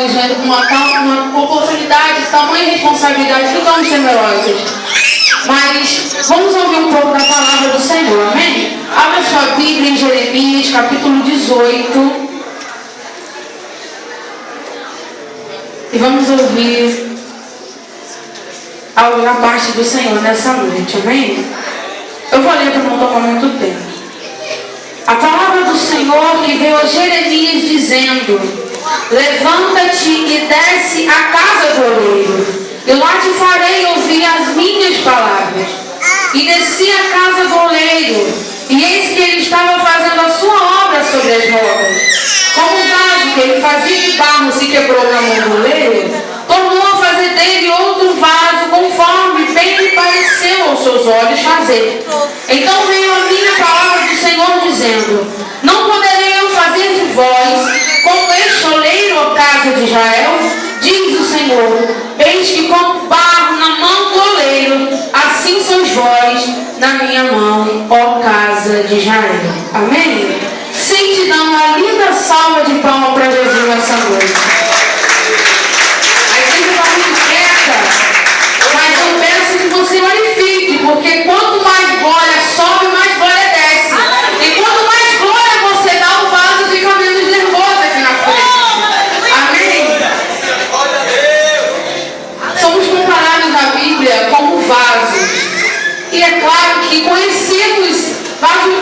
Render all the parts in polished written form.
uma oportunidade, tamanha responsabilidade, ficamos temerosos. Mas vamos ouvir um pouco da palavra do Senhor, amém? Abra sua Bíblia em Jeremias, capítulo 18. E vamos ouvir algo da parte do Senhor nessa noite, amém? Eu vou ler para não tomar muito tempo. A palavra do Senhor que veio a Jeremias dizendo: levanta-te e desce à casa do oleiro, e lá te farei ouvir as minhas palavras. E desci à casa do oleiro, e eis que ele estava fazendo a sua obra sobre as rodas. Como o vaso que ele fazia de barro se quebrou na mão do oleiro, tornou a fazer dele outro vaso, conforme bem lhe pareceu aos seus olhos fazer. Então veio a minha palavra do Senhor dizendo: não poderei eu fazer de vós como este oleiro, ó casa de Israel? Diz o Senhor: eis que como barro na mão do oleiro, assim sois vós na minha mão, ó casa de Israel. Amém? Sim, te dão uma linda salva de palmas para Jesus nessa noite. A igreja está muito quieta, mas eu peço que você glorifique, porque quanto mais glória sobe, mais glória desce. E quanto mais glória você dá, o vaso fica menos nervoso aqui na frente. Amém? Somos comparados na Bíblia como vasos. E é claro que conhecemos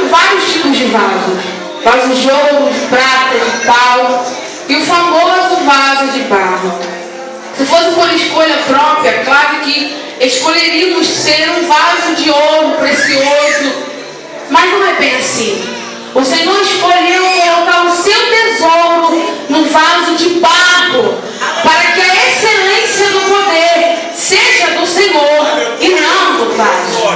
vários tipos de vasos. Vasos de ouro, de prata, de pau. E o famoso vaso de barro. Se fosse por escolha própria, claro que escolheríamos ser um vaso de ouro precioso. Mas não é bem assim. O Senhor escolheu colocar o seu tesouro no vaso de barro, para que a excelência do poder seja do Senhor e não do vaso.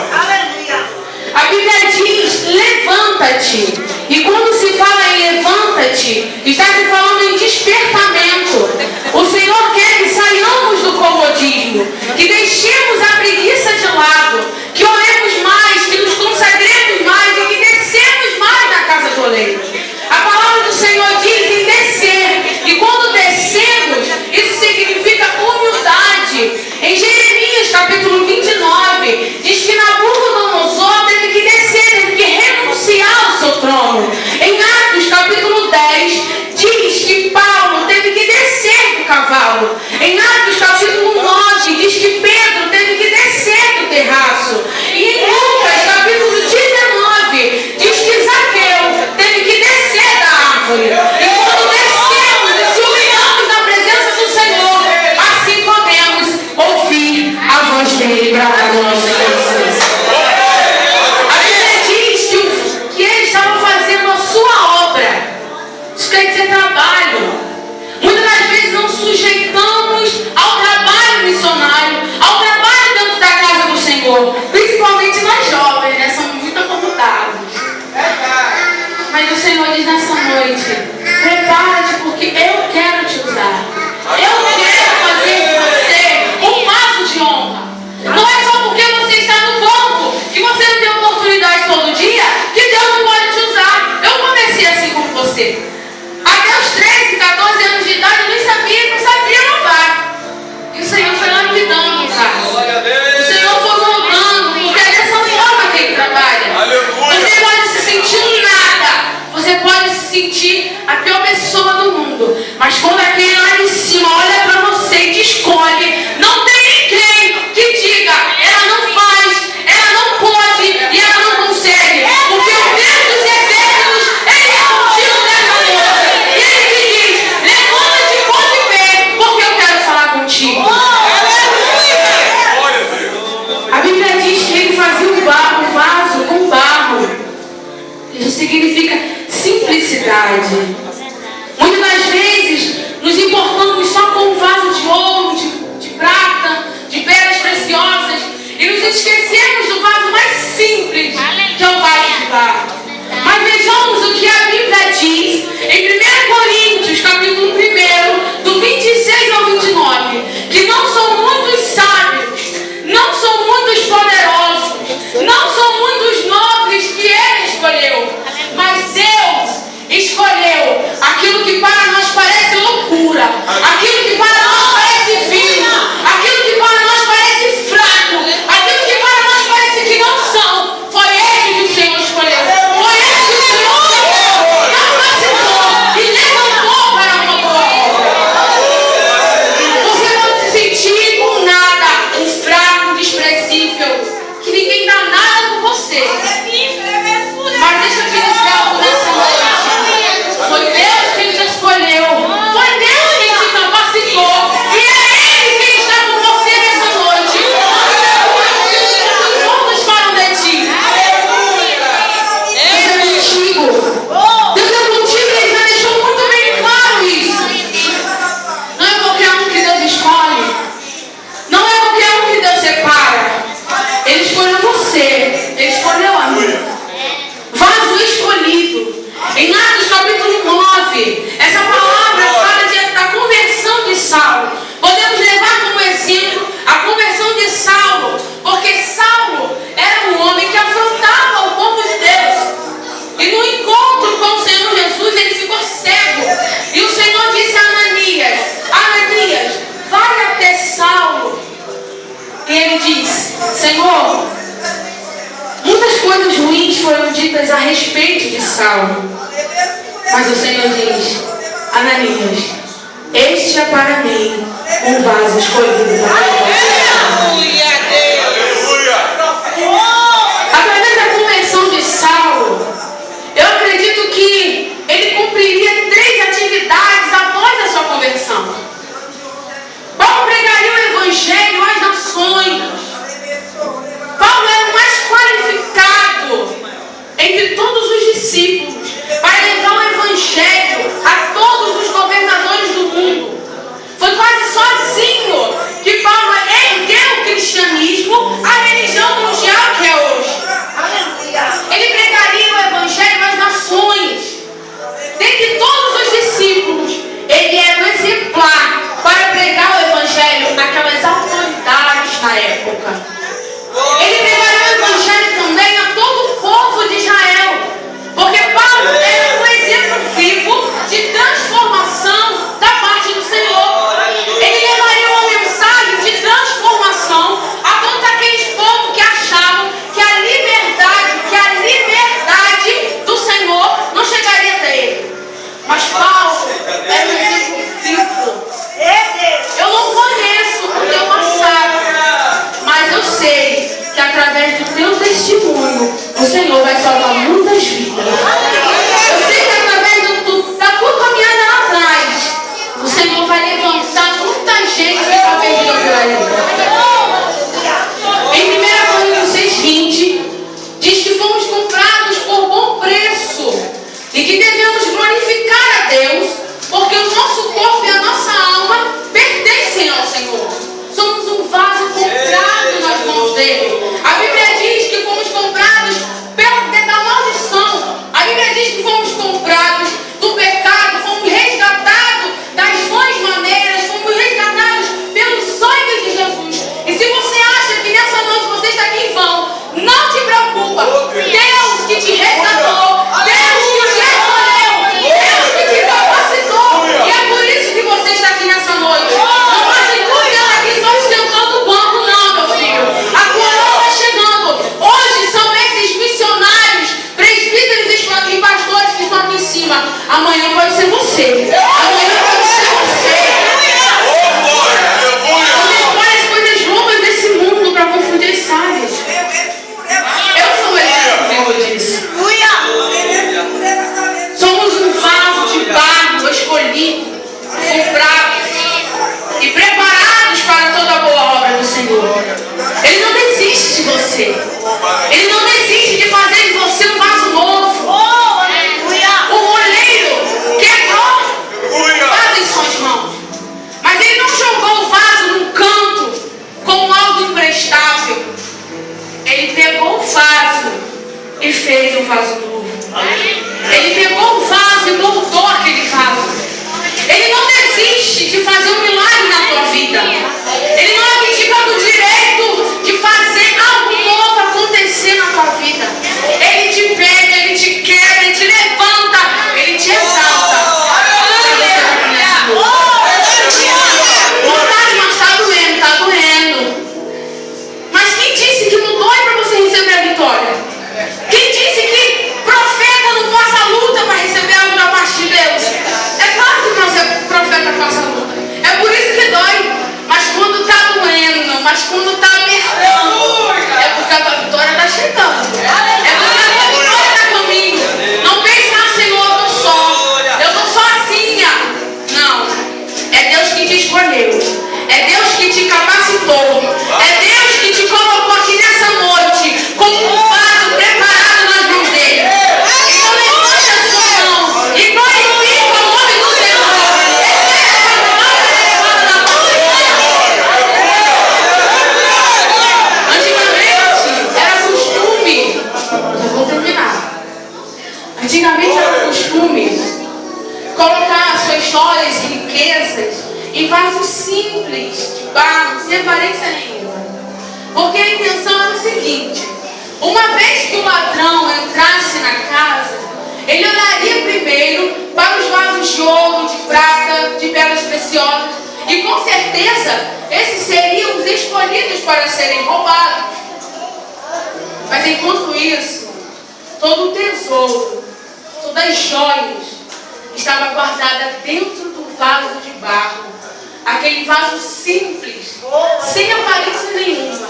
A Bíblia diz: levanta-te. E quando se fala em levanta-te, está se falando em despertamento. O Senhor quer que saiamos do comodismo, que deixemos a preguiça de lado, que oremos mais, que nos consagremos mais e que descemos mais na casa do oleiro. A palavra do Senhor diz em descer. E quando descemos, isso significa humildade. Em Jeremias capítulo 29, diz que Nabucodonosor teve que descer, teve que renunciar ao seu trono. Em Atos capítulo 10, diz que Paulo teve que descer do cavalo. Em Atos capítulo 9, diz que Pedro teve que descer do terraço. E em Lucas capítulo 19, diz que Zaqueu teve que descer da árvore. E quando descemos e se humilhamos na presença do Senhor, assim podemos ouvir a voz dele para nós. A Bíblia diz que ele estava fazendo a sua obra. Isso quer dizer trabalho. Muitas das vezes não sujeitamos ao trabalho missionário, ao trabalho dentro da casa do Senhor. Principalmente nós jovens, né? Somos muito acomodados. Mas o Senhor diz nessa noite: prepara-te, porque eu quero te usar. Eu quero fazer de você um vaso de honra. Não é só porque você está no banco, que você não tem oportunidade todo dia, que Deus não pode te usar. Eu comecei assim como você. Até os 13, 14 anos de idade, eu nem sabia ditas a respeito de Saulo. Mas o Senhor diz: Ananias, este é para mim um vaso escolhido para Aleluia, Deus. Através da conversão de Saulo, eu acredito que ele cumpriria 3 atividades após a sua conversão. Paulo pregaria o evangelho às nações. Paulo era o mais qualificado entre todos os discípulos para levar o evangelho a todos os governadores do mundo. Foi quase sozinho que Paulo ergueu o cristianismo à religião mundial que é hoje. Ele pregaria o evangelho às nações. Dentre todos os discípulos, ele era o exemplar para pregar o evangelho àquelas autoridades na época. Ele pregaria o evangelho também a todo o povo de Israel, porque Paulo era um exemplo vivo de transformação da parte do Senhor. Ele levaria uma mensagem de transformação a todos aqueles povos que achavam que a liberdade do Senhor não chegaria até ele. Mas Paulo era um exemplo vivo. Eu não conheço o teu passado, mas eu sei que através do teu testemunho o Senhor vai salvar muitas vidas. Eu sei que através da tua caminhada lá atrás o Senhor vai levantar muita gente que está perdida por aí. Em 1 Coríntios 6:20 diz que fomos comprados por bom preço e que devemos glorificar a Deus, porque o nosso corpo e a nossa alma pertencem ao Senhor. Somos um vaso comprado nas mãos dele. A Bíblia diz que fomos comprados da maldição. A Bíblia diz que fomos comprados do pecado, fomos resgatados das vãs maneiras, fomos resgatados pelo sangue de Jesus. E se você acha que nessa noite você está aqui em vão, não te preocupa. Deus que te resgatou, Deus que te escolheu, Deus que te capacitou. E é por isso que você está aqui nessa noite. Não pode confiar aqui só esquentando o banco, não, meu filho. A coroa está chegando. Hoje são esses missionários, presbíteros e pastores que estão aqui em cima. Amanhã pode ser você. Amanhã pode ser você. Você escolhe as coisas loucas desse mundo para confundir os sábios. Eu sou um exemplo vivo disso. Somos um vaso de barro escolhido, comprados e preparados para toda a boa obra do Senhor. Ele não desiste de você. Ele não desiste de fazer de você um vaso novo. O oleiro quebrou o vaso em suas mãos. Mas ele não jogou o vaso num canto como algo imprestável. Ele pegou o vaso e fez um vaso novo. Ele pegou o vaso e moldou aquele vaso. Ele não desiste de fazer um milagre na tua vida. Ele não abdica do direito de fazer algo novo acontecer na tua vida. Ele te pega, ele te quebra, ele te levanta, ele te exalta. Vontade, mas está doendo, está doendo. Mas quem disse que não dói para você receber a vitória? Quem disse que profeta não passa luta para receber algo da parte de Deus? É claro que profeta passa luta. É por isso que dói. Mas quando está doendo, mas quando está apertando, é porque a tua vitória está chegando. É porque a tua vitória está comigo. Não pense, Senhor, eu estou sozinha. Não. É Deus que te escolheu. É Deus que te capacitou. É Deus que te colocou aqui nessa noite como um vaso preparado nas mãos dele. Então levante a sua mão e glorifique o nome do Senhor. Antigamente era costume, já vou terminar. Antigamente era costume colocar suas joias e riquezas em vasos simples, de barro, sem aparência nenhuma. Porque a intenção era o seguinte: uma vez que o ladrão entrasse na casa, ele olharia primeiro para os vasos de ouro, de prata, de pedras preciosas, e com certeza esses seriam os escolhidos para serem roubados. Mas enquanto isso, todo o tesouro, todas as joias estava guardada dentro do vaso de barro. Aquele vaso simples, sem aparência nenhuma.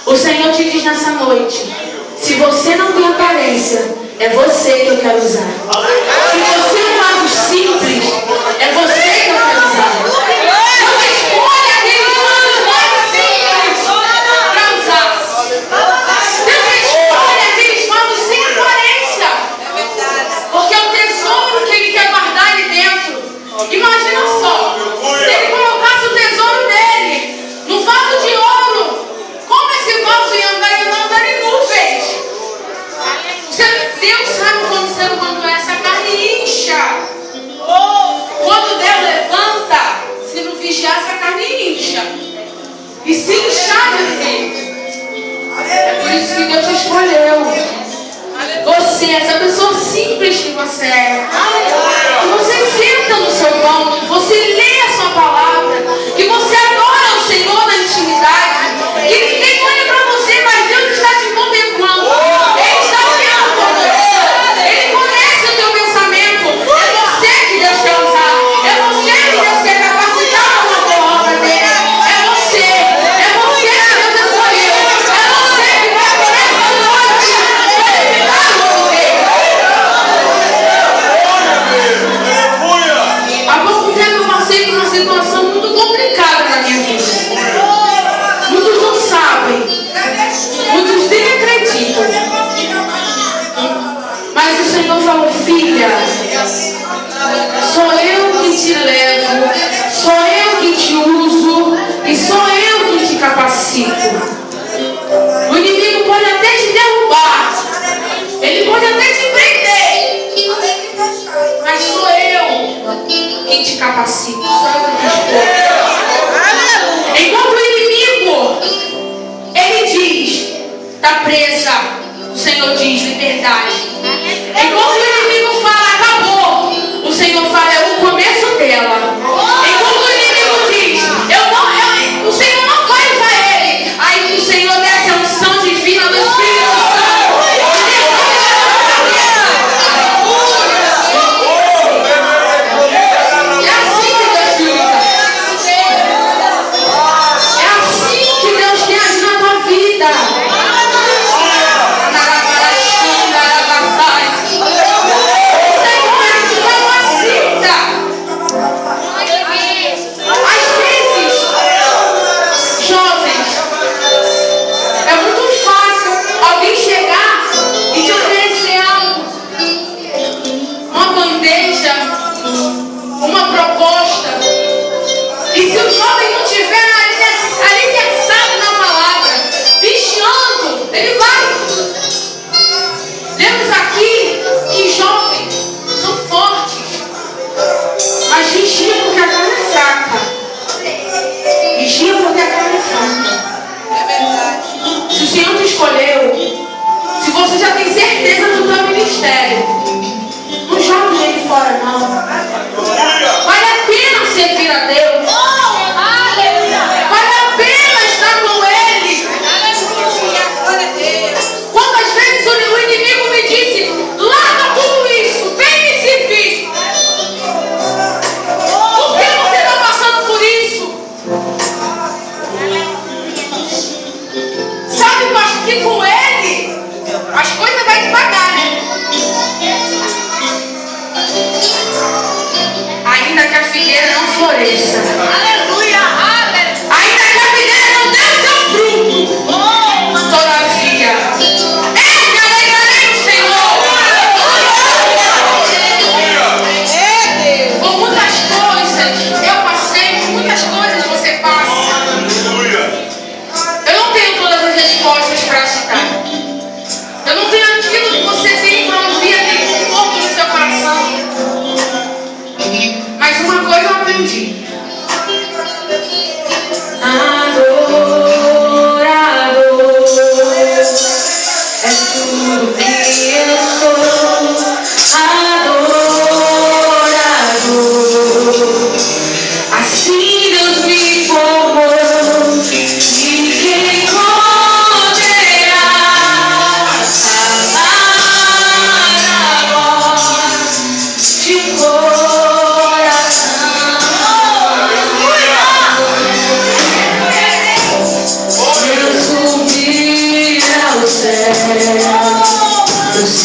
O Senhor te diz nessa noite: se você não tem aparência, é você que eu quero usar. Se você é um vaso simples, é você que eu quero usar. Não escolha aquele vaso mais simples para usar. Não escolha aqueles vasos sem aparência. Porque é o tesouro que Ele quer guardar ali dentro. Imagina só, se Ele colocasse o tesouro dele no vaso de ouro, como esse vaso ia andar? Ia andar em nuvens. Deus sabe quando o ser humano é essa carne incha. Quando Deus levanta, se não vigiar, essa carne incha. E se inchar, meu filho, é por isso que Deus te escolheu. Você, essa pessoa simples que você é. Que você senta no seu banco, que você lê a sua palavra, que você adora o Senhor na intimidade, que ninguém olha para você, mas Deus está te contemplando. Ele está vendo por você. Ele conhece o teu pensamento. É você que Deus quer usar. É você que Deus quer capacitar para uma obra dele. É você. É você que Deus escolheu. É você que vai por essa noite qualificar o poder. Há pouco tempo eu passei por uma situação muito complicada na minha vida. Muitos não sabem. Muitos nem acreditam. Mas o Senhor falou: filha, sou eu que te levo, sou eu que te uso e sou eu que te capacito. O inimigo pode até te derrubar, ele pode até te prender, mas sou eu que te capacito, sou eu que te escolho. Enquanto o inimigo, ele diz: está presa, o Senhor diz: liberdade. Enquanto o inimigo fala: acabou, o Senhor fala: é o começo dela. Enquanto o inimigo diz: o Senhor não vai usar ele, aí o Senhor desce a unção divina do Espírito Santo. É assim que Deus te usa. É assim que Deus quer agir na tua vida. Uma proposta, e se o jovem não tiver alicerçado na palavra, vigiando, ele vai. Lemos aqui que jovens são fortes, mas vigiam porque a carne é fraca. Vigiam porque a carne é fraca. Se o Senhor te escolheu, se você já tem certeza do teu ministério, não jogue ele fora, não. Vale a pena servir a Deus. Vale a pena estar com Ele.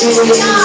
Aleluia.